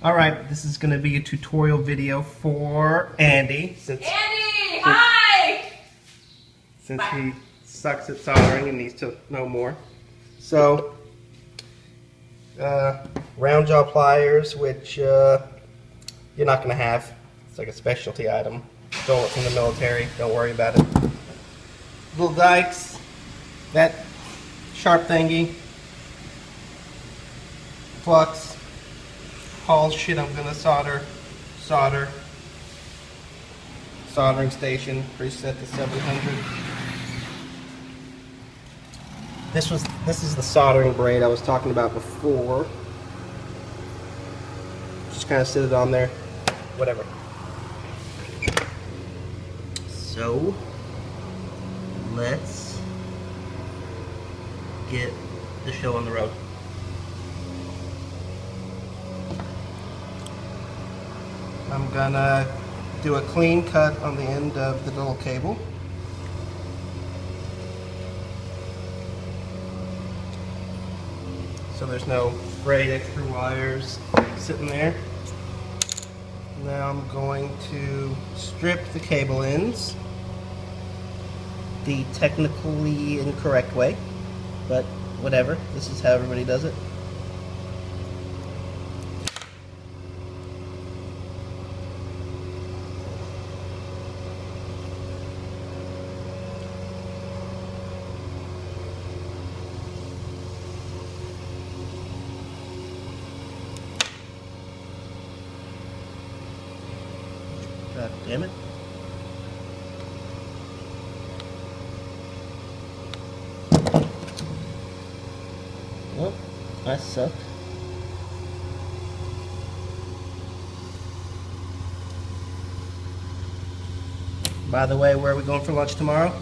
Alright, this is going to be a tutorial video for Andy. Andy! Hi! Since he sucks at soldering and needs to know more. So, round jaw pliers, which you're not going to have. It's like a specialty item. Stole it from the military. Don't worry about it. Little dikes. That sharp thingy. Flux. All shit I'm going to solder. Soldering station. Preset to 700. This is the soldering braid I was talking about before. Just kind of sit it on there. Whatever. So, let's get the show on the road. I'm gonna do a clean cut on the end of the little cable. So there's no frayed extra wires sitting there. Now I'm going to strip the cable ends the technically incorrect way, but whatever, this is how everybody does it. God damn it. Well, I suck. By the way, where are we going for lunch tomorrow?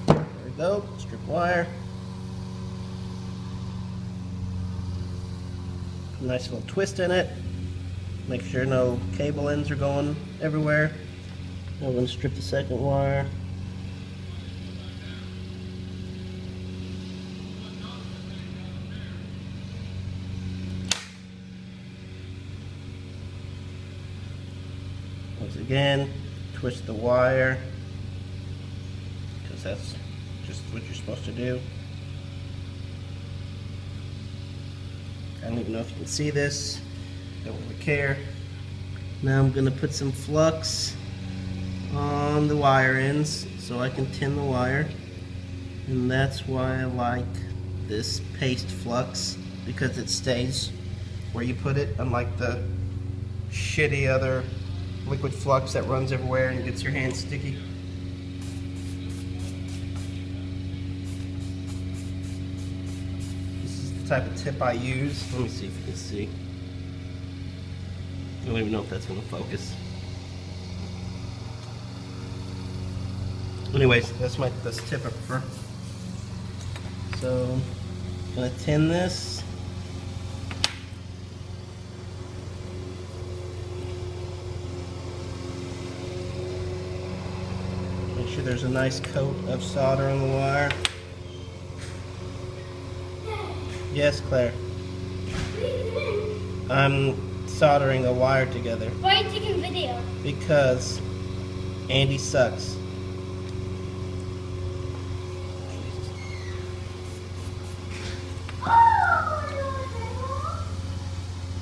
There we go, strip wire. Nice little twist in it. Make sure no cable ends are going everywhere. I'm going to strip the second wire. Once again, twist the wire, because that's just what you're supposed to do. I don't even know if you can see this. Don't really care. Now I'm going to put some flux on the wire ends so I can tin the wire. And that's why I like this paste flux, because it stays where you put it, unlike the shitty other liquid flux that runs everywhere and gets your hands sticky. Type of tip I use. Let me see if you can see. I don't even know if that's going to focus. Anyways, that's the tip I prefer. So, I'm going to tin this. Make sure there's a nice coat of solder on the wire. Yes, Claire. I'm soldering a wire together. Why are you taking video? Because Andy sucks.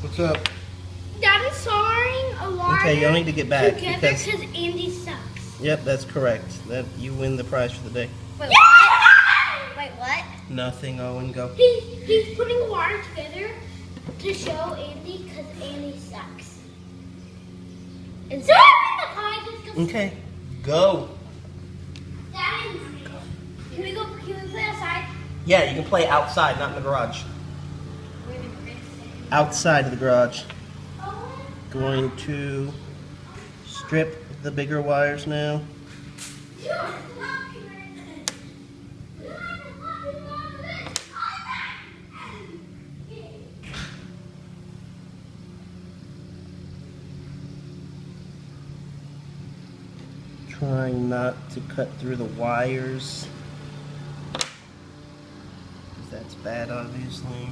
What's up? Dad is soldering a wire. Okay, you don't need to get back together because Andy sucks. Yep, that's correct. That you win the prize for the day. Wait, what? Wait, what? Nothing, Owen. Go. He's putting a wire together to show Andy because Andy sucks. And so Okay, go. Daddy, can we play outside? Yeah, you can play outside, not in the garage. Outside of the garage. Going to strip the bigger wires now. Trying not to cut through the wires. That's bad, obviously.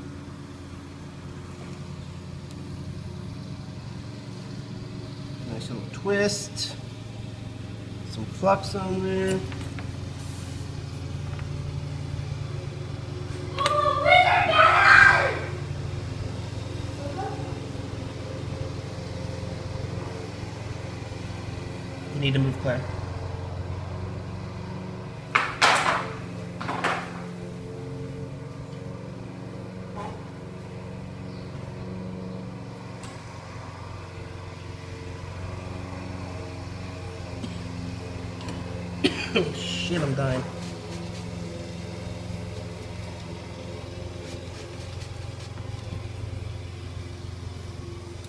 Nice little twist. Some flux on there. You need to move, Claire. Oh shit, I'm dying.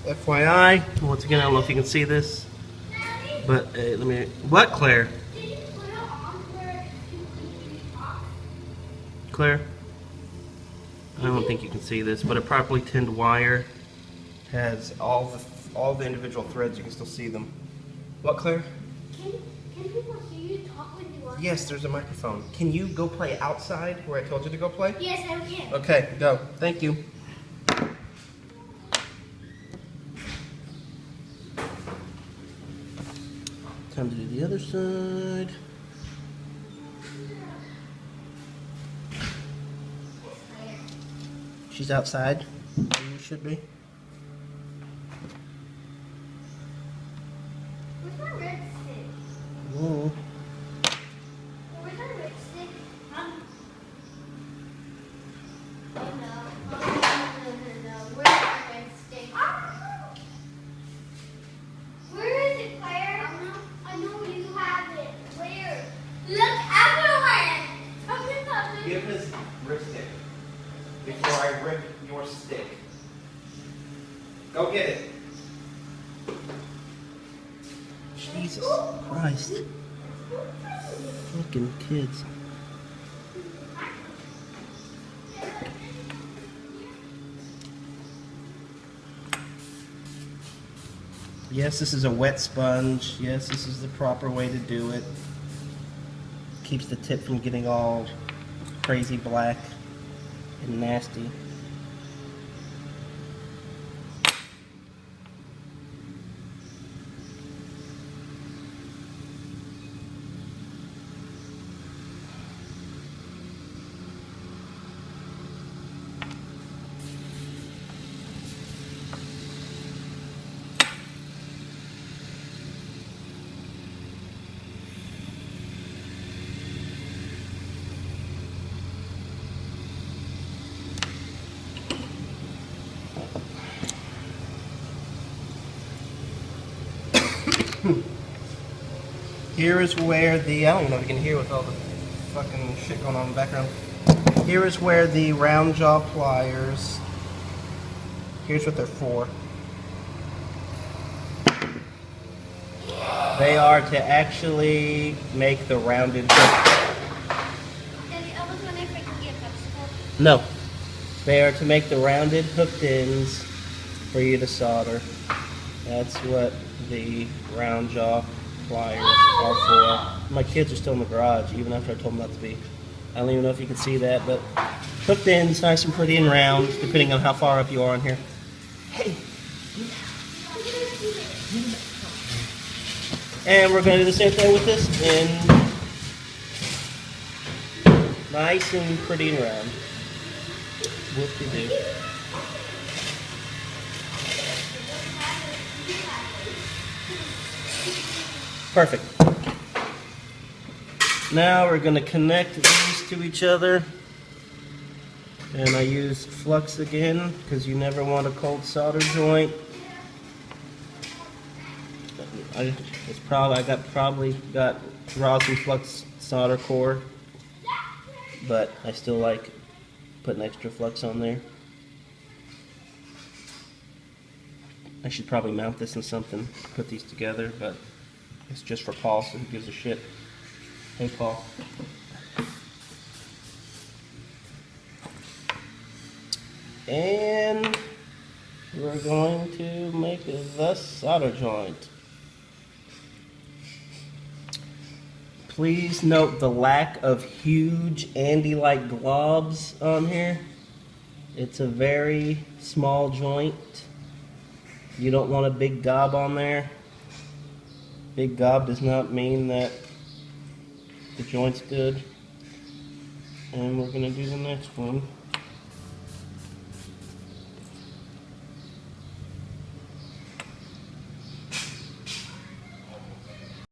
FYI, once again, I don't know if you can see this, but let me. What, Claire? Did you put it on where you could talk? Claire? I don't think you can see this, but a properly tinned wire has all the individual threads. You can still see them. What, Claire? Can people hear you talk when you are? Yes, there's a microphone. Can you go play outside where I told you to go play? Yes, I can. Okay, go. Thank you. Time to do the other side. She's outside. You should be. Where's my red stick? Whoa. Where's my red stick? Oh no. No. Where's my red stick? Where is it, Claire? I know you have it. Where? Look everywhere! Something. Give his rip stick before I rip your stick. Go get it. Jesus Christ. Fucking kids. Yes, this is a wet sponge. Yes, this is the proper way to do it. Keeps the tip from getting all crazy black and nasty. Here is where the, I don't even know if you can hear with all the fucking shit going on in the background. Here is where the round jaw pliers, here's what they're for. They are to actually make the rounded hook. Daddy, I was wondering if I could get popsicle. No. They are to make the rounded hooked ends for you to solder. That's what the round jaw pliers are for. My kids are still in the garage, even after I told them not to be. I don't even know if you can see that, but hooked ends, nice and pretty and round, depending on how far up you are on here. Hey! And we're going to do the same thing with this, and nice and pretty and round. Whoop-de-doo. Perfect. Now we're going to connect these to each other. And I use flux again because you never want a cold solder joint. I probably got rosin flux solder core, but I still like putting extra flux on there. I should probably mount this in something, put these together, but it's just for Paul, so who gives a shit? Hey, Paul. And we're going to make the solder joint. Please note the lack of huge Andy-like globs on here. It's a very small joint. You don't want a big gob on there. Big gob does not mean that the joint's good. And we're going to do the next one.